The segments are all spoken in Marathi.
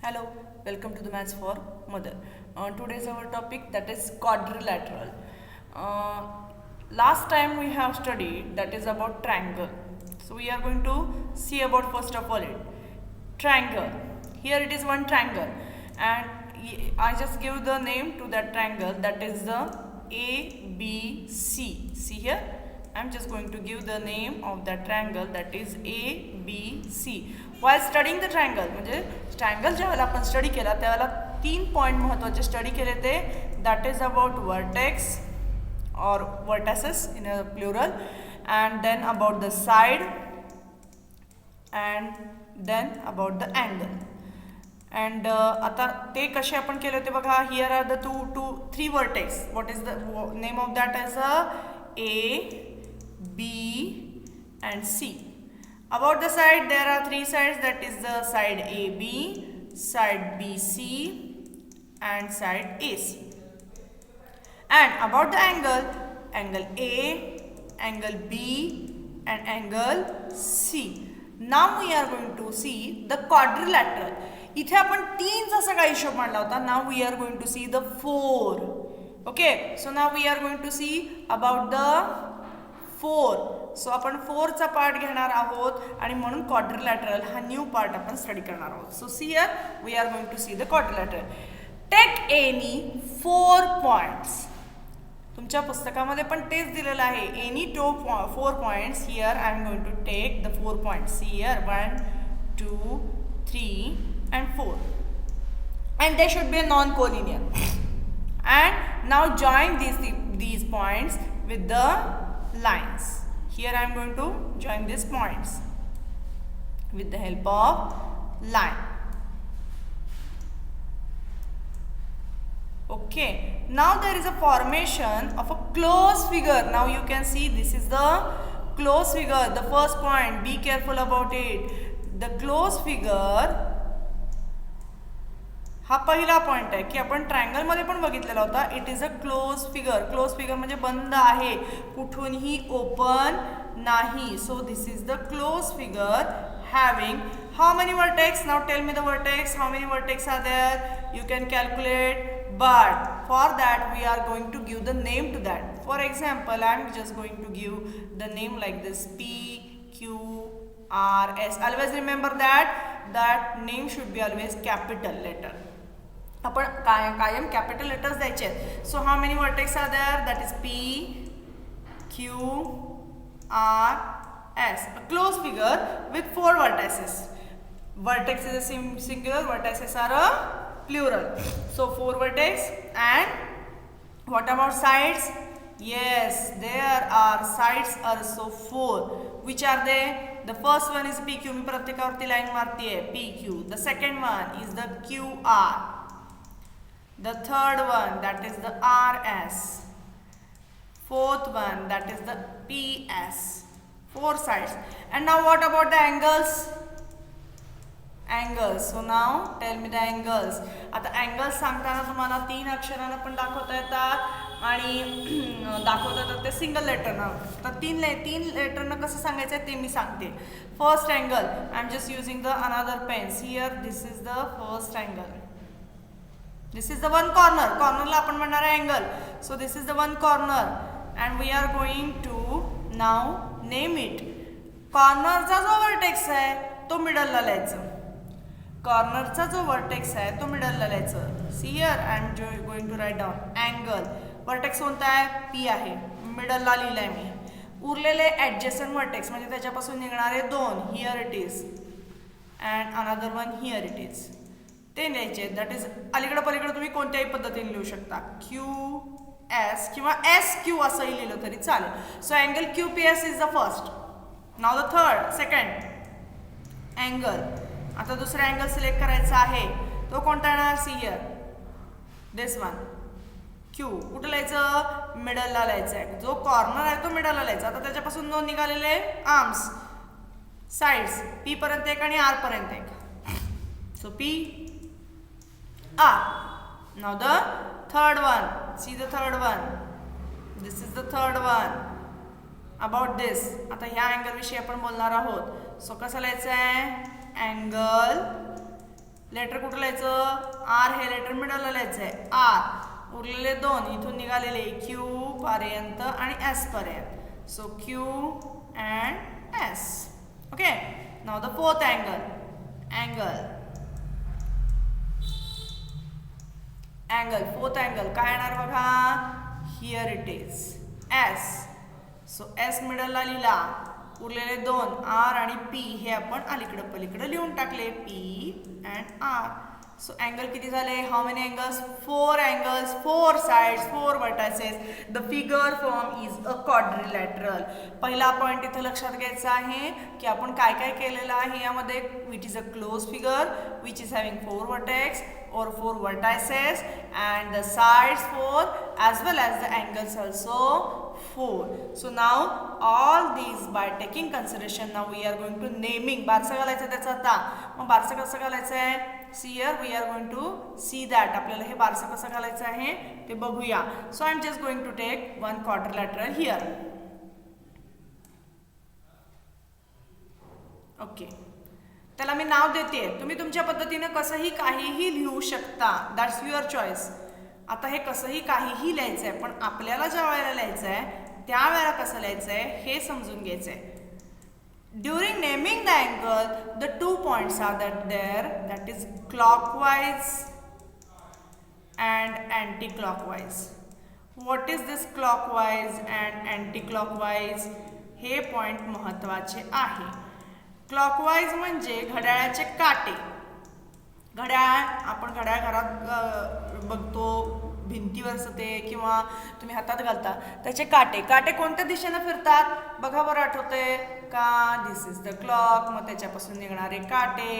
Hello, welcome to the Maths for Mother. Today's our topic that is quadrilateral. Uh, Last time we have studied that is about triangle. So we are going to see about first of all it triangle. Here it is one triangle, and I just give the name to that triangle that is the ABC. See here, I'm just going to give the name of that triangle that is ABC. While studying the triangle, म्हणजे ट्रायंगल ज्यावेळेला आपण स्टडी केला त्यावेळेला 3 पॉइंट महत्त्वाचे स्टडी केले ते दॅट इज अबाउट वर्टेक्स और vertices in a plural and then about the side and then about the angle and आता ते कसे आपण केले होते बघा. Here are the three vertex. What is the name of that is A, B and C. About the side there are three sides, that is the side AB, side BC and side AC. And about the angle, angle A, angle B and angle C. Now we are going to see the quadrilateral. इथे आपण तीन जसा काही हिशोब मांडला होता. Now we are going to see the four. Okay, so now we are going to see about the four. So आपण फोरचा पार्ट घेणार आहोत आणि म्हणून क्वाड्रिलॅटरल हा न्यू पार्ट आपण स्टडी करणार आहोत. So see here we are going to see the quadrilateral. Take any 4 points. तुमच्या पुस्तकामध्ये पण तेच दिलेलं आहे. Any 4 points. Here I am going to take the 4 points. See here 1 2 3 and 4 and they should be non collinear. And now join these points with the lines. Here I am going to join these points with the help of line. Okay, now there is a formation of a closed figure. Now you can see this is the closed figure. The first point, be careful about it. The closed figure हा पहिला पॉइंट आहे की आपण ट्रायंगल मध्ये पण बघितलेला होता. It is a close figure. Close figure म्हणजे बंद आहे, कुठूनही ओपन नाही. So this is the close figure having how many vertex. Now tell me the vertex. How many vertex are there. You can calculate, but for that we are going to give the name to that. For example, I am just going to give the name like this: P, Q, R, S. Always remember that name should be always capital letter. आपण कायम कॅपिटल लेटर्स द्यायचे आहेत. So how many vertex are there. That is P, Q, R, S. A closed figure with 4 vertices. Vertex is a singular, vertices are a plural. So 4 vertex. And what about sides? Yes, there are sides also 4. Which are they? The first one is PQ. मी प्रत्येकावरती लाईन मारतीये PQ. The second one is the QR. The third one, that is the RS. Fourth one, that is the PS. 4 sides. And now what about the angles? Angles. So now tell me the angles. आता angles सांगताना तुम्हाला 3 अक्षरांना पण दाखवता येतात आणि दाखवता येतात ते सिंगल लेटरनं. तर 3 लेटरनं कसं सांगायचं ते मी सांगते. First angle, I am just using the another pens. Here this is the first angle. This is the one corner. कॉर्नरला आपण म्हणणार आहे angle. So this is the one corner and we are going to now name it. कॉर्नरचा जो वर्टेक्स आहे तो मिडलला लिहायचं. कॉर्नरचा जो वर्टेक्स आहे तो मिडलला लिहायचं. See here I am going to write down angle. Vertex कोणता आहे? P आहे, मिडलला लिहिलंय मी. उरलेले ॲडजस्टंट वर्टेक्स म्हणजे त्याच्यापासून निघणारे 2. Here it is and another one here it is. ते न्यायचे. दॅट इज अलीकडं पलीकडं तुम्ही कोणत्याही पद्धतीने लिहू शकता. QS किंवा SQ असंही लिहिलं तरी चालेल. So angle QPS is the first. Now the third, second angle. आता दुसरा अँगल सिलेक्ट करायचा आहे. तो कोणता येणार? See here this one Q. कुठं लिहायचं? मिडलला लिहायचं आहे. जो कॉर्नर आहे तो मिडलला लिहायचा. आता त्याच्यापासून 2 निघालेले आर्म्स, साइड्स. P पर्यंत एक आणि R पर्यंत एक. So P R. Now the third one. See the third one. This is the third one. About this. आता ह्या अँगल विषयी आपण बोलणार आहोत. सो कसं लिहायचं आहे? अँगल लेटर कुठं लिहायचं, आर हे लेटर मिडलला लिहायचं आहे, आर. उरलेले दोन इथून निघालेले क्यू पर्यंत आणि एस पर्यंत. So Q and S. Okay, now the fourth angle. Fourth angle काय येणार बघा, here it is S. So S मिडलला लिहिला, उरलेले दोन आर आणि पी हे आपण अलीकडं पलीकडं लिहून टाकले, P and R. So angle किती झाले, how many angles, 4 angles, 4 sides, 4 vertices. The figure form is a quadrilateral. पहिला पॉईंट इथं लक्षात घ्यायचा आहे की आपण काय काय केलेलं आहे यामध्ये, which is a close figure which is having 4 vertex or 4 vertices and the sides 4 as well as the angles also 4. So now all these by taking consideration, now we are going to naming. बारसं घालायचं त्याचं आता. मग बारसं कसं घालायचं आहे, see here we are going to see that. आपल्याला हे बारसं कसं घालायचं आहे ते बघूया. So I am just going to take one quadrilateral here. Okay, त्याला मी नाव देते, तुम्ही तुमच्या पद्धतीने कसंही काहीही लिहू शकता, दॅट्स युअर चॉईस. आता हे कसंही काहीही लिहायचं आहे, पण आपल्याला ज्या वेळेला लिहायचं आहे त्यावेळेला कसं लिहायचं आहे हे समजून घ्यायचं आहे. During naming the angle the 2 points are that is clockwise and anti clockwise. What is this clockwise and anti clockwise, हे पॉइंट महत्त्वाचे आहे. क्लॉकवाईज म्हणजे घड्याळाचे काटे. घड्याळ आपण घड्याळ घरात बघतो, भिंतीवर असते किंवा तुम्ही हातात घालता, त्याचे काटे कोणत्या दिशेनं फिरतात बघा बरं, आठवतंय का, दिस इज द क्लॉक. मग त्याच्यापासून निघणारे काटे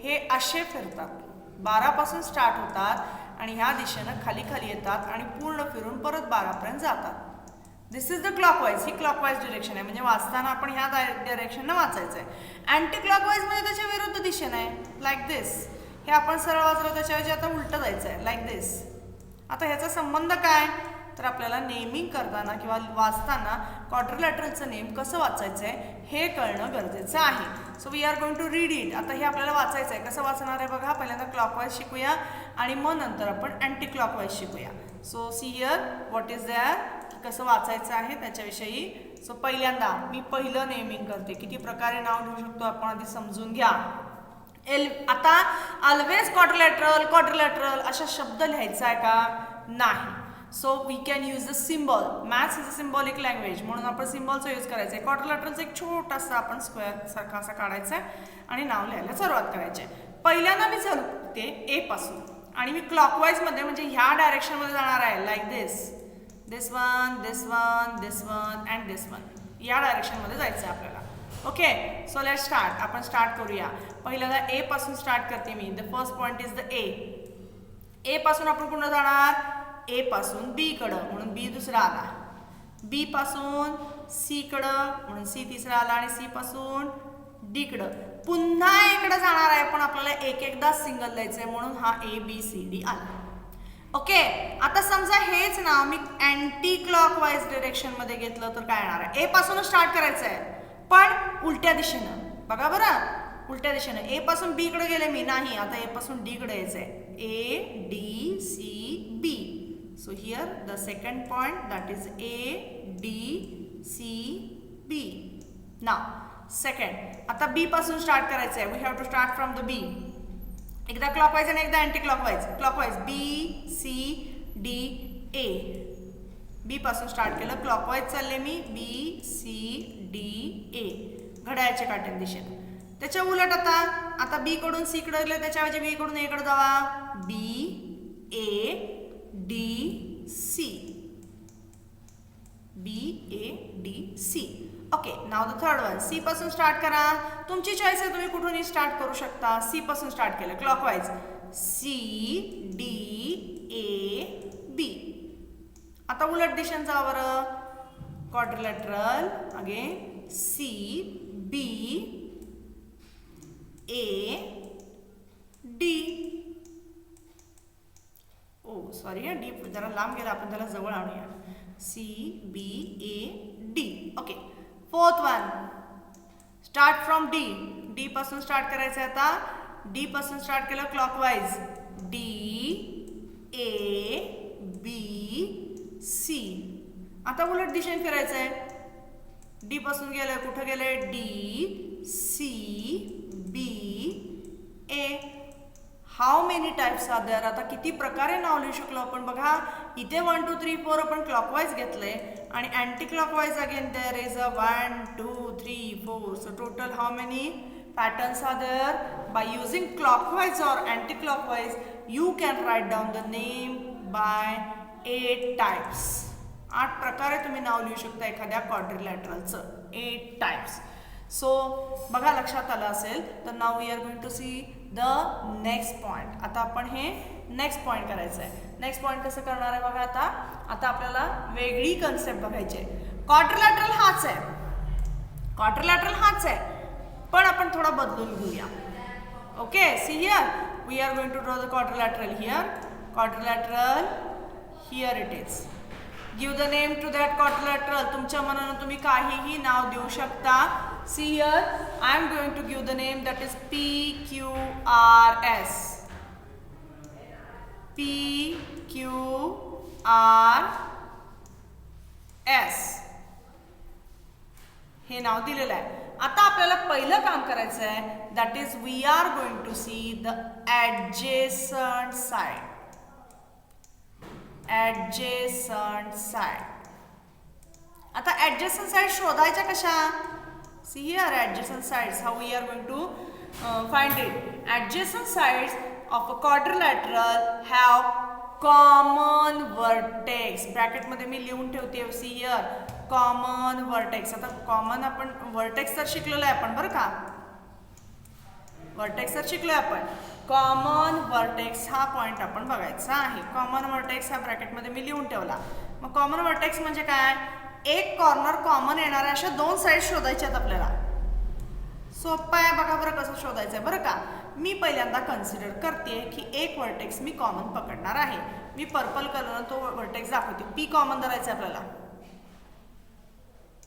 हे असे फिरतात, 12 पासून स्टार्ट होतात आणि ह्या दिशेनं खाली खाली येतात आणि पूर्ण फिरून परत 12 पर्यंत जातात. This is the clockwise. ही क्लॉकवाईज डिरेक्शन आहे, म्हणजे वाचताना आपण ह्या डायरेक्शननं वाचायचं आहे. अँटी क्लॉकवाईज म्हणजे त्याच्या विरुद्ध दिशेनं आहे, लाईक दिस. हे आपण सरळ वाचलं त्याच्याऐवजी आता उलटं जायचं आहे, लाईक दिस. आता ह्याचा संबंध काय, तर आपल्याला नेमिंग करताना किंवा वाचताना क्वाड्रिलॅटरलचं नेम कसं वाचायचं आहे हे कळणं गरजेचं आहे. So we are going to read it. आता हे आपल्याला वाचायचं आहे, कसं वाचणार आहे बघा. पहिल्यांदा क्लॉकवाईज शिकूया आणि मग नंतर आपण अँटी क्लॉकवाईज शिकूया. So see here what is there, कसं वाचायचं आहे त्याच्याविषयी. सो पहिल्यांदा मी पहिलं नेमिंग करते, किती प्रकारे नाव लिहू शकतो आपण आधी समजून घ्या. आता ऑलवेज क्वाड्रिलॅटरल अशा शब्द लिहायचा आहे का, नाही. So we can use a symbol. Maths is a symbolic language, म्हणून आपण सिम्बॉलचा यूज करायचा आहे. क्वाड्रिलॅटरलचा एक छोटासा आपण स्क्वेअर सारखा असा काढायचा आहे आणि नाव लिहायला सुरुवात करायची आहे. पहिल्यांदा मी चालते ए पासून आणि मी क्लॉकवाईजमध्ये म्हणजे ह्या डायरेक्शनमध्ये जाणार आहे, like this. This one, this one, this one and this one, या डायरेक्शनमध्ये जायचं आहे आपल्याला. Okay, so let start. आपण स्टार्ट करूया. पहिल्यांदा ए पासून स्टार्ट करते मी. The first point is the A. A पासून आपण कुठं जाणार, ए पासून बी कडं, म्हणून बी दुसरा आला. बी पासून सी कडं, म्हणून सी तिसरा आला आणि सी पासून डी कडं. पुन्हा इकडे जाणार आहे, पण आपल्याला एक एकदा सिंगल द्यायचंय, म्हणून हा ए बी सी डी आला. ओके, आता समजा हेच नाव मी अँटी क्लॉकवाईज डिरेक्शन मध्ये घेतलं तर काय येणार आहे. ए पासून स्टार्ट करायचं आहे पण उलट्या दिशेनं. बघा बरं, उलट्या दिशेनं. ए पासून बी कडे गेले मी, नाही. आता ए पासून डी कडे यायचंय. A D C B. So here the second point that is A D C B. Now second. आता बी पासून स्टार्ट करायचं आहे. We have to start from the B. एकदा क्लॉकवाईज आणि एकदा anti clockwise. Clockwise B C D A. B पासून स्टार्ट केलं, क्लॉकवाईज चालले मी, बी सी डी ए, घड्याळाच्या काट्या दिशेने. त्याच्या उलट आता बी कडून सी कडे गेले, त्याच्याऐवजी बी कडून ए कडे जावा. B A D C, B A D C. Okay, now the third one. C पासून स्टार्ट करा, तुमची चॉईस आहे, तुम्ही कुठूनही स्टार्ट करू शकता. सी पासून स्टार्ट केलं clockwise. C D A B. आता उलट दिशेने जा बरं. Quadrilateral again. C B A D. Oh sorry, D जरा लांब गेला, आपण त्याला जवळ आणूया. C B A D. Okay, fourth one. Start from D. D पासून स्टार्ट करायचं आहे आता. डी पासून स्टार्ट केलं clockwise, D A B C. आता उलट दिशेने फिरायचं आहे. डी पासून गेलंय, कुठं गेलंय, D C B A. How many types are there. आता किती प्रकारे नाव लिहू शकलो आपण बघा. इथे 1 2 3 4 आपण क्लॉकवाईज घेतलंय आणि anti clockwise again there is a 1 2 3 4. So total how many patterns are there. By using clockwise or anti-clockwise, you can write down the name by 8 types. 8 प्रकारे तुम्ही नाव लिहू शकता एखाद्या quadrilateralचं. 8 types. सो बघा लक्षात आलं असेल. तर now we are going to see the next point. आता आपण हे नेक्स्ट पॉइंट करायचं आहे. नेक्स्ट पॉइंट कसं करणार आहे बघा. आता आपल्याला वेगळी कन्सेप्ट बघायची आहे. क्वाड्रिलॅटरल हाच आहे, क्वाड्रिलॅटरल हाच आहे, पण आपण थोडा बदलून घेऊया. Okay, see here we are going to draw the quadrilateral here. Quadrilateral here it is. Give the name to that quadrilateral. तुमच्या मनानं तुम्ही काहीही नाव देऊ शकता. See here I am going to give the name that is PQRS. PQRS हे नाव दिलेलं आहे. आता आपल्याला पहिलं काम करायचं आहे that is we are going to see the adjacent side. Adjacent side. आता ॲडजेसंट साइड शोधायच्या कशा. See here adjacent sides how we are going to find it. Adjacent sides of a quadrilateral have common vertex. ब्रॅकेटमध्ये मी लिहून ठेवते. See here common vertex. आता कॉमन आपण वर्टेक्स तर शिकलेलो आहे आपण बरं का. वर्टेक्स तर शिकलोय आपण. कॉमन वर्टेक्स हा पॉइंट आपण बघायचा आहे. कॉमन वर्टेक्स हा ब्रॅकेटमध्ये मी लिहून ठेवला. मग कॉमन वर्टेक्स म्हणजे काय. एक कॉर्नर कॉमन येणाऱ्या अशा 2 साइड शोधायच्यात आपल्याला. सोपं आहे बघा बरं कसं शोधायचं आहे बरं का. मी पहिल्यांदा कन्सिडर करते की एक वर्टेक्स मी कॉमन पकडणार आहे. मी पर्पल कलरनं तो वर्टेक्स दाखवते. पी कॉमन धरायचं आहे आपल्याला.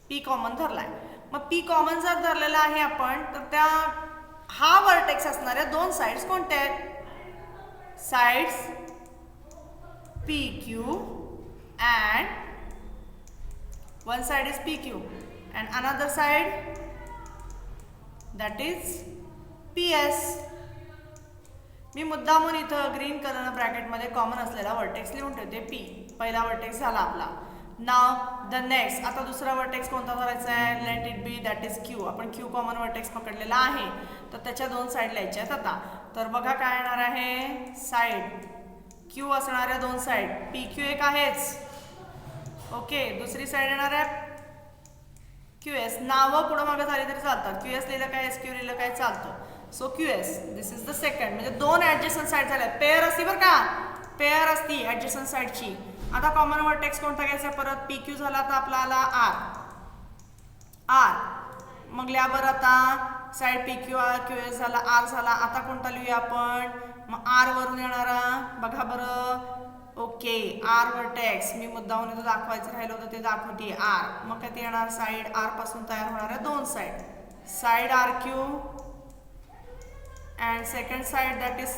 पी कॉमन धरलाय. मग पी कॉमन जर धरलेला आहे आपण तर त्या हा वर्टेक्स असणाऱ्या 2 साइड्स कोणत्या आहेत. Sides PQ and one side is PQ and another side that is PS. मी मुद्दामून इथं ग्रीन कलर ब्रॅकेटमध्ये कॉमन असलेला वर्टेक्स लिहून ठेवते. P पहिला वर्टेक्स झाला आपला. नाव द नेक्स्ट. आता दुसरा वर्टेक्स कोणता धरायचा आहे. Let it be that is Q. आपण Q कॉमन वर्टेक्स पकडलेला आहे तर त्याच्या 2 साइड लिहायच्या आहेत. आता तर बघा काय येणार आहे. साइड Q असणाऱ्या 2 साइड PQ एक आहेच. ओके, दुसरी साइड येणार आहे QS. नावं पुढं मागं झाली तरी चालतात. QS लिहिलं काय SQ लिहिलं काय चालतं. So QS this is the second. म्हणजे 2 ॲडजेसंट साइड झाल्या. पेअर असती बरं का. पेअर असती ॲडजेसंट साइडची. आता कॉमन वर्टेक्स कोणता घ्यायचा परत. PQ झाला तर आपला आला R. मग लिहा बरं आता साइड QS झाला, R झाला. आता कोणता लिहूया आपण. मग R वरून येणारा बघा बरं. Okay, R vertex. मी मुद्दाहून इथं दाखवायचं राहिलं होतं ते दाखवते R. मग काय ते येणार साइड R पासून तयार होणाऱ्या 2 side. Side RQ and second side that is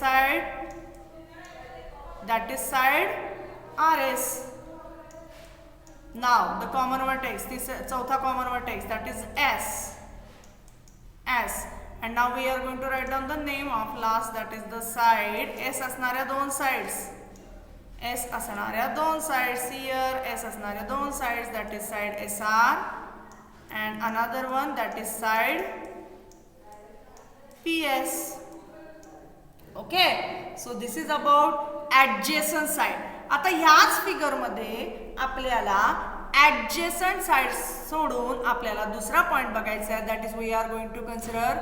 side RS. Now the common vertex, this चौथा common vertex that is S. And now we are going to write down the name of last that is the side. S असणाऱ्या 2 sides. S असणाऱ्या 2 sides here. S असणाऱ्या 2 sides that is side SR and another one that is side PS. Okay, so this is about adjacent side. आता ह्याच फिगर मध्ये आपल्याला adjacent side सोडून आपल्याला दुसरा पॉइंट बघायचा आहे. that is we are going to consider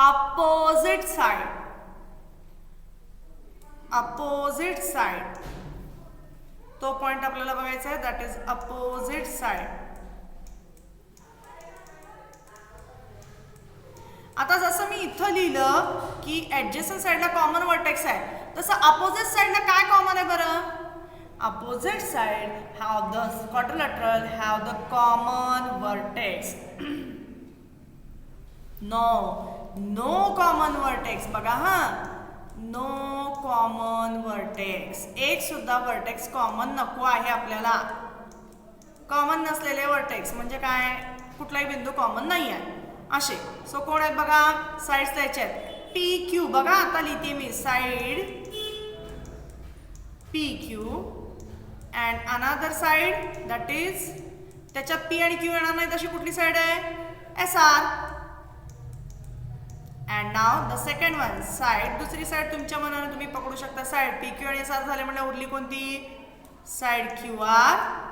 opposite side. opposite side तो पॉइंट आपल्याला बघायचा आहे. that is opposite side. आता जसं मी इथं लिहिलं की ॲडजेसंट साइडला कॉमन वर्टेक्स आहे तसं अपोजिट साइडला काय कॉमन आहे बरं. Opposite side have the quadrilateral have the common vertex. No, no common vertex. बघा हा, नो कॉमन वर्टेक्स. एक सुद्धा वर्टेक्स कॉमन नको आहे आपल्याला. कॉमन नसलेले वर्टेक्स म्हणजे काय, कुठलाही बिंदू कॉमन नाही आहे असे. सो कोण आहेत बघा, साइड्स द्यायचे आहेत. P Q. बघा आता लिहिते मी, side P Q and another side that is, त्याच्यात पी आणि क्यू येणार नाही तशी कुठली साइड आहे, S R. And now the second one, side. दुसरी साइड तुमच्या मनाने तुम्ही पकडू शकता. साइड पी क्यू आणि एस आर झाले म्हणजे उरली कोणती, side Q R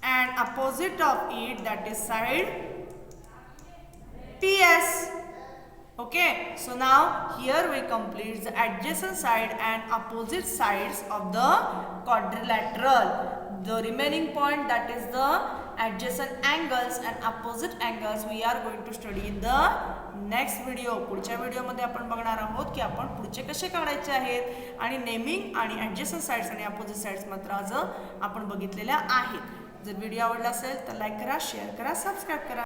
and opposite of it that is side PS. Okay, so now here we complete the adjacent side and opposite sides of the quadrilateral. The remaining point that is the adjacent angles and opposite angles we are going to study in the next video. पुढच्या व्हिडिओमध्ये आपण बघणार आहोत की आपण पुढचे कसे काढायचे आहेत आणि नेमिंग आणि adjacent sides आणि opposite sides मात्र आज आपण बघितलेल्या आहेत. जर व्हिडिओ आवडला असेल तर लाईक करा, शेअर करा, सबस्क्राईब करा.